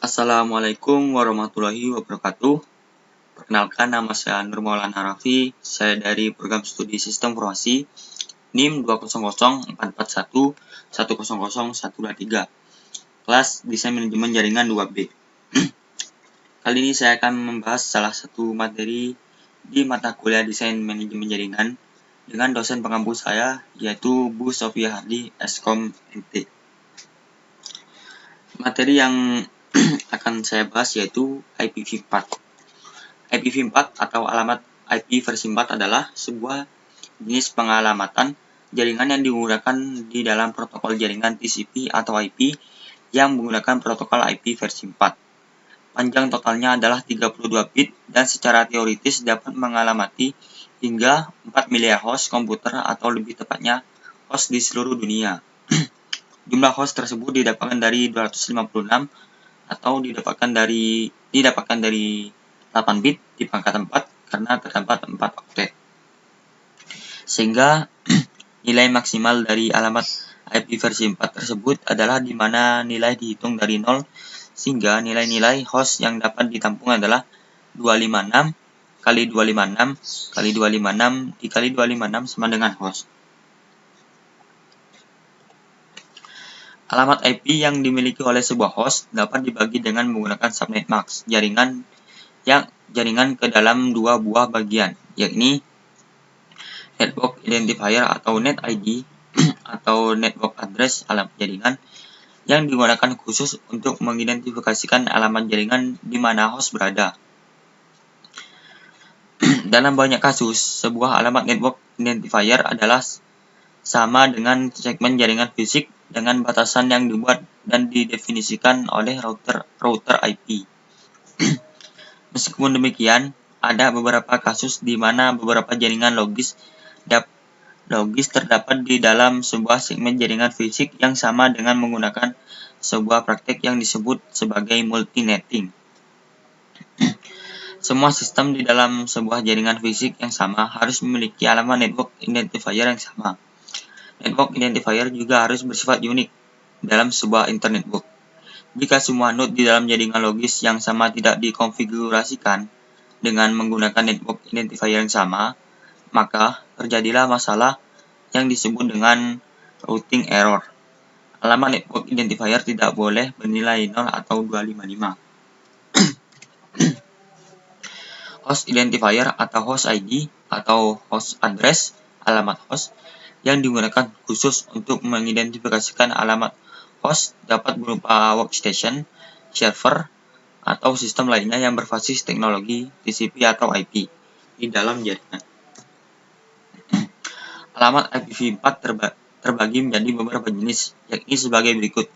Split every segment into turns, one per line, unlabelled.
Assalamualaikum warahmatullahi wabarakatuh. Perkenalkan, nama saya Nur Maulana Raffi. Saya dari program studi Sistem Informasi NIM 2004411000123. Kelas Desain Manajemen Jaringan 2B. Kali ini saya akan membahas salah satu materi di mata kuliah Desain Manajemen Jaringan dengan dosen pengampu saya, yaitu Bu Sofia Hardi, Eskom MT. Materi yang akan saya bahas yaitu IPv4. IPv4 atau alamat IP versi 4 adalah sebuah jenis pengalamatan jaringan yang digunakan di dalam protokol jaringan TCP atau IP yang menggunakan protokol IP versi 4. Panjang totalnya adalah 32 bit dan secara teoritis dapat mengalamati hingga 4 miliar host komputer atau lebih tepatnya host di seluruh dunia. Jumlah host tersebut didapatkan dari 256 atau didapatkan dari 8 bit di pangkat 4 karena terdapat 4 oktet. Sehingga nilai maksimal dari alamat IP versi 4 tersebut adalah di mana nilai dihitung dari 0 sehingga nilai-nilai host yang dapat ditampung adalah 256 kali 256 kali 256 dikali 256 sama dengan host. Alamat IP yang dimiliki oleh sebuah host dapat dibagi dengan menggunakan subnet mask jaringan ke dalam dua buah bagian, yakni network identifier atau net ID atau network address alamat jaringan yang digunakan khusus untuk mengidentifikasikan alamat jaringan di mana host berada. Dalam banyak kasus, sebuah alamat network identifier adalah sama dengan segmen jaringan fisik dengan batasan yang dibuat dan didefinisikan oleh router IP. Meskipun demikian, ada beberapa kasus di mana beberapa jaringan logis terdapat di dalam sebuah segmen jaringan fisik yang sama dengan menggunakan sebuah praktek yang disebut sebagai multinetting. Semua sistem di dalam sebuah jaringan fisik yang sama harus memiliki alamat network identifier yang sama. Network identifier juga harus bersifat unik dalam sebuah internet network. Jika semua node di dalam jaringan logis yang sama tidak dikonfigurasikan dengan menggunakan network identifier yang sama, maka terjadilah masalah yang disebut dengan routing error. Alamat network identifier tidak boleh bernilai 0 atau 255. Host identifier atau host ID atau host address, alamat host, yang digunakan khusus untuk mengidentifikasikan alamat host dapat berupa workstation, server, atau sistem lainnya yang berbasis teknologi TCP atau IP di dalam jaringan. Alamat IPv4 terbagi menjadi beberapa jenis, yakni sebagai berikut.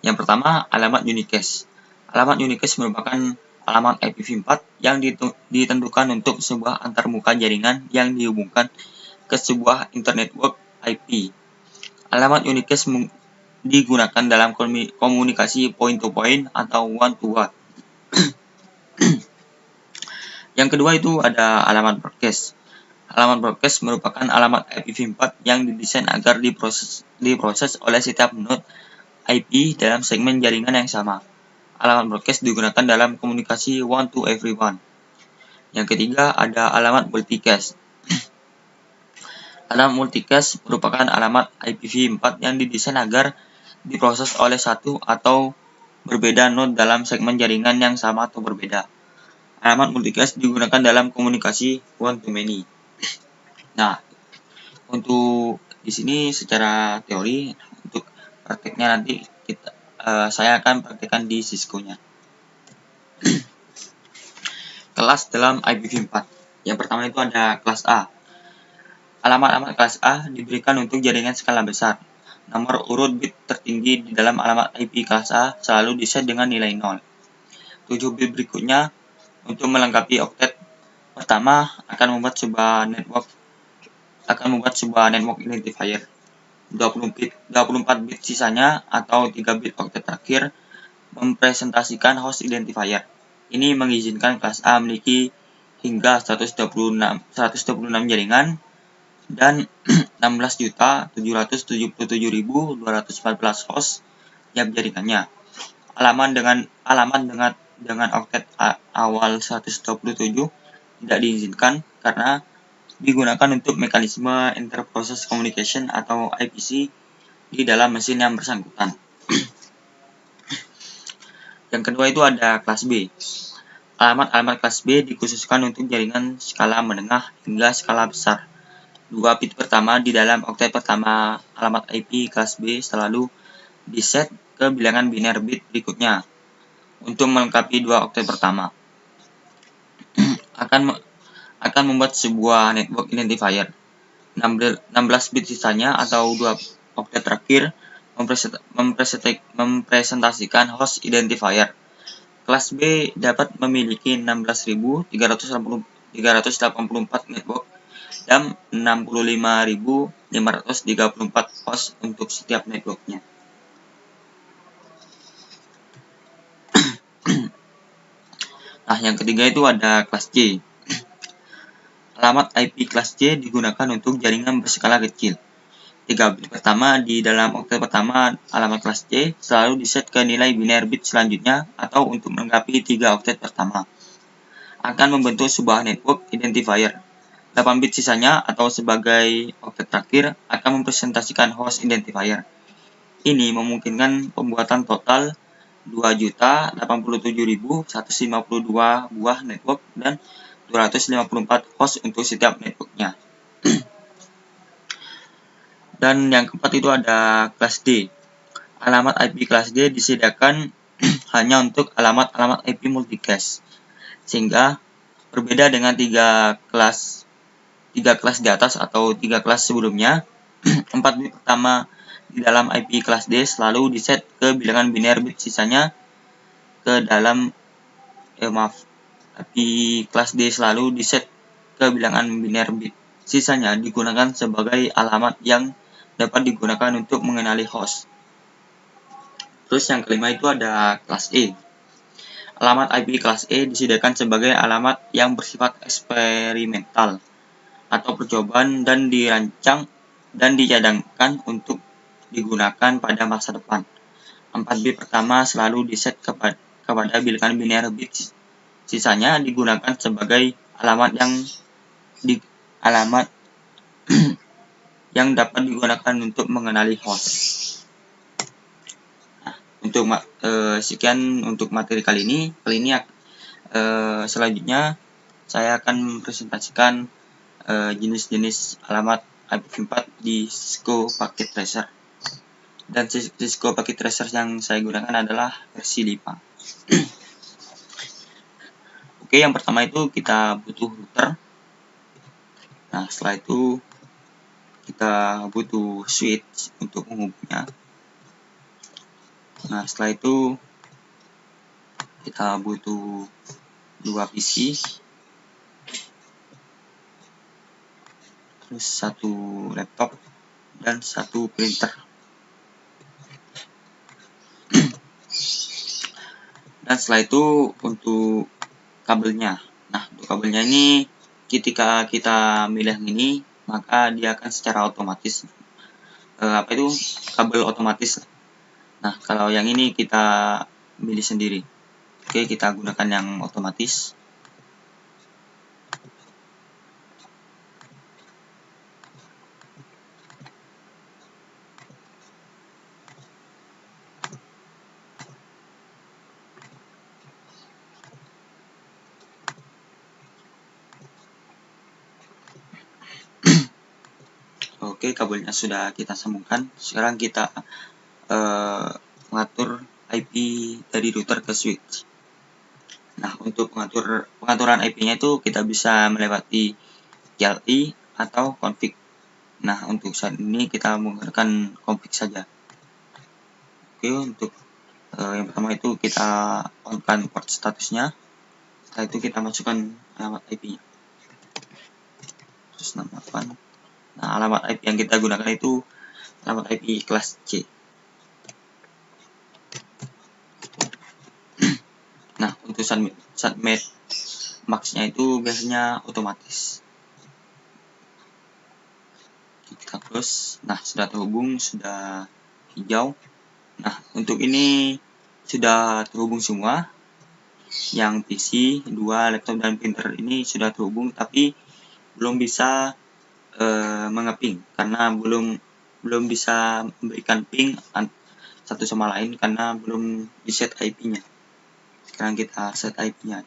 Yang pertama, alamat unicast. Alamat unicast merupakan alamat IPv4 yang ditentukan untuk sebuah antarmuka jaringan yang dihubungkan ke sebuah internet network IP. Alamat unicast digunakan dalam komunikasi point-to-point atau one-to-one. Yang kedua itu ada alamat broadcast. Alamat broadcast merupakan alamat IPv4 yang didesain agar diproses oleh setiap node IP dalam segmen jaringan yang sama. Alamat broadcast digunakan dalam komunikasi one to everyone. Yang ketiga ada alamat multicast. Alamat multicast merupakan alamat IPv4 yang didesain agar diproses oleh satu atau berbeda node dalam segmen jaringan yang sama atau berbeda. Alamat multicast digunakan dalam komunikasi one to many. Nah, untuk di sini secara teori, untuk prakteknya nanti saya akan praktekkan di Cisco-nya. Kelas dalam IPv4. Yang pertama itu ada kelas A. Alamat-alamat kelas A diberikan untuk jaringan skala besar. Nomor urut bit tertinggi di dalam alamat IP kelas A selalu diset dengan nilai 0. 7 bit berikutnya untuk melengkapi oktet pertama akan membuat sebuah network identifier. 24 bit sisanya atau 3 bit oktet terakhir mempresentasikan host identifier. Ini mengizinkan kelas A memiliki hingga 126 jaringan dan 16.777.214 host tiap jaringannya. alamat dengan oktet awal 127 tidak diizinkan karena digunakan untuk mekanisme interprocess communication atau IPC di dalam mesin yang bersangkutan. Yang kedua itu ada kelas B. Alamat kelas B dikhususkan untuk jaringan skala menengah hingga skala besar. 2 bit pertama di dalam oktet pertama alamat IP kelas B selalu diset ke bilangan biner bit berikutnya untuk melengkapi 2 oktet pertama. akan membuat sebuah network identifier. 16 bit sisanya atau 2 oktet terakhir mempresentasikan host identifier. Kelas B dapat memiliki 16.384 network dan 65.534 host untuk setiap networknya. Nah, yang ketiga itu ada kelas C. Alamat IP kelas C digunakan untuk jaringan berskala kecil. 3 bit pertama di dalam oktet pertama alamat kelas C selalu diset ke nilai biner bit selanjutnya atau untuk melengkapi 3 oktet pertama. Akan membentuk sebuah network identifier. 8 bit sisanya atau sebagai oktet terakhir akan mempresentasikan host identifier. Ini memungkinkan pembuatan total 2.087.152 buah network dan 254 host untuk setiap networknya. Dan yang keempat itu ada kelas D. Alamat IP kelas D disediakan hanya untuk alamat IP multicast, sehingga berbeda dengan 3 kelas di atas atau 3 kelas sebelumnya. 4 bit pertama di dalam IP kelas D selalu diset ke bilangan biner bit sisanya ke dalam IP kelas D selalu diset ke bilangan biner bit sisanya digunakan sebagai alamat yang dapat digunakan untuk mengenali host. Terus yang kelima itu ada kelas E. Alamat IP kelas E disediakan sebagai alamat yang bersifat eksperimental atau percobaan dan dirancang dan dicadangkan untuk digunakan pada masa depan. 4 bit pertama selalu diset kepada bilangan biner bit sisanya digunakan sebagai alamat yang dapat digunakan untuk mengenali host. Nah, untuk sekian untuk materi kali ini. Selanjutnya saya akan mempresentasikan jenis-jenis alamat IPv4 di Cisco Packet Tracer. Dan Cisco Packet Tracer yang saya gunakan adalah versi 5. Oke, yang pertama itu kita butuh router. Nah, setelah itu kita butuh switch untuk menghubungnya. Nah, setelah itu kita butuh 2 PC, terus 1 laptop dan 1 printer. Dan setelah itu untuk kabelnya. Nah, untuk kabelnya ini ketika kita milih ini, maka dia akan secara otomatis kabel otomatis. Nah, kalau yang ini kita milih sendiri. Oke, kita gunakan yang otomatis. Oke, kabelnya sudah kita sambungkan. Sekarang kita mengatur IP dari router ke switch. Nah, untuk pengaturan IP-nya itu kita bisa melewati CLI atau config. Nah, untuk saat ini kita menggunakan config saja. Oke, untuk yang pertama itu kita on-kan port statusnya. Setelah itu kita masukkan alamat IP-nya. Terus 68. Nah, alamat IP yang kita gunakan itu alamat IP kelas C. Nah, untuk subnet max-nya itu biasanya otomatis. Kita close. Nah, sudah terhubung, sudah hijau. Nah, untuk ini sudah terhubung semua. Yang PC, 2, laptop dan printer ini sudah terhubung, tapi belum bisa mengeping karena belum bisa memberikan ping satu sama lain karena belum di set IP-nya. Sekarang kita set IP-nya.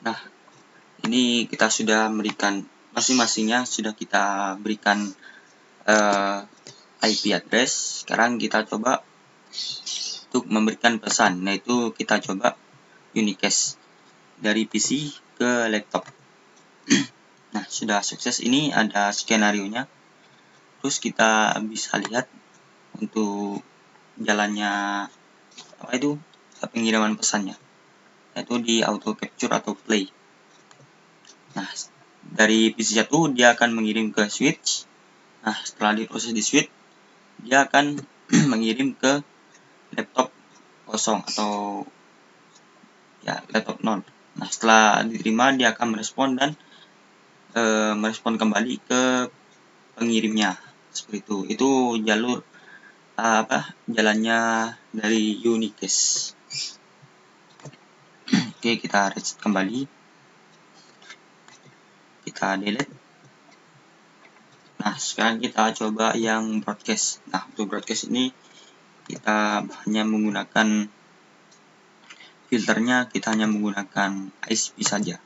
Nah, ini kita sudah memberikan masing-masingnya, sudah kita berikan IP address. Sekarang kita coba untuk memberikan pesan, yaitu kita coba unicast dari PC ke laptop. Nah, sudah sukses. Ini ada skenario-nya. Terus kita bisa lihat untuk jalannya pengiriman pesannya, yaitu di auto capture atau play. Nah, dari PC 1 dia akan mengirim ke switch. Nah, setelah diproses di switch, dia akan mengirim ke laptop kosong atau ya laptop nol. Nah, setelah diterima dia akan merespon dan merespon kembali ke pengirimnya. Seperti itu. Itu jalur jalannya dari unicast. Oke, kita reset kembali. Kita delete. Nah, sekarang kita coba yang broadcast. Nah, untuk broadcast ini kita hanya menggunakan filternya, kita hanya menggunakan ISP saja.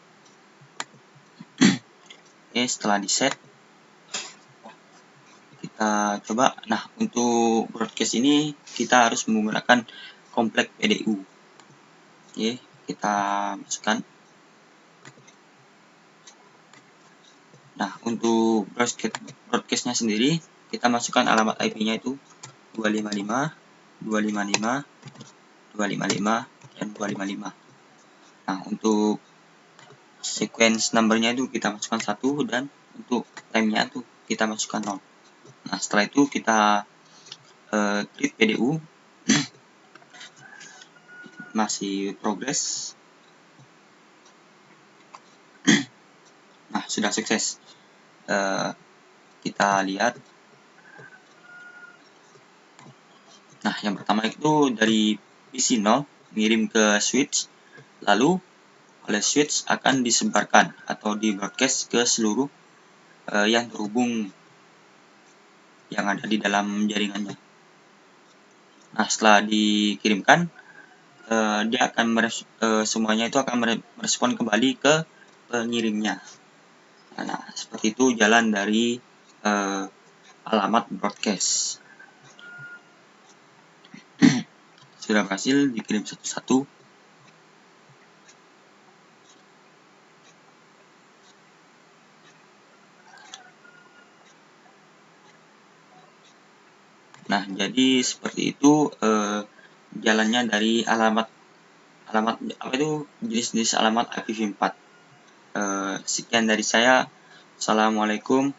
Oke, setelah di set kita coba. Nah, untuk broadcast ini kita harus menggunakan komplek PDU. Oke, kita masukkan. Nah, untuk broadcastnya sendiri kita masukkan alamat IP-nya itu 255, 255, 255, dan 255. Nah, untuk sequence numbernya itu kita masukkan 1, dan untuk time-nya itu kita masukkan 0. Nah, setelah itu kita klik PDU. Masih progress. Nah, sudah sukses. Kita lihat. Nah, yang pertama itu dari PC 0 mengirim ke switch, lalu oleh switch akan disebarkan atau di broadcast ke seluruh yang terhubung yang ada di dalam jaringannya. Nah, setelah dikirimkan, dia akan semuanya itu akan merespon kembali ke pengirimnya. Nah, seperti itu jalan dari alamat broadcast. Sudah berhasil dikirim satu-satu. Nah, jadi seperti itu jalannya dari alamat jenis-jenis alamat IPv4. Sekian dari saya. Assalamualaikum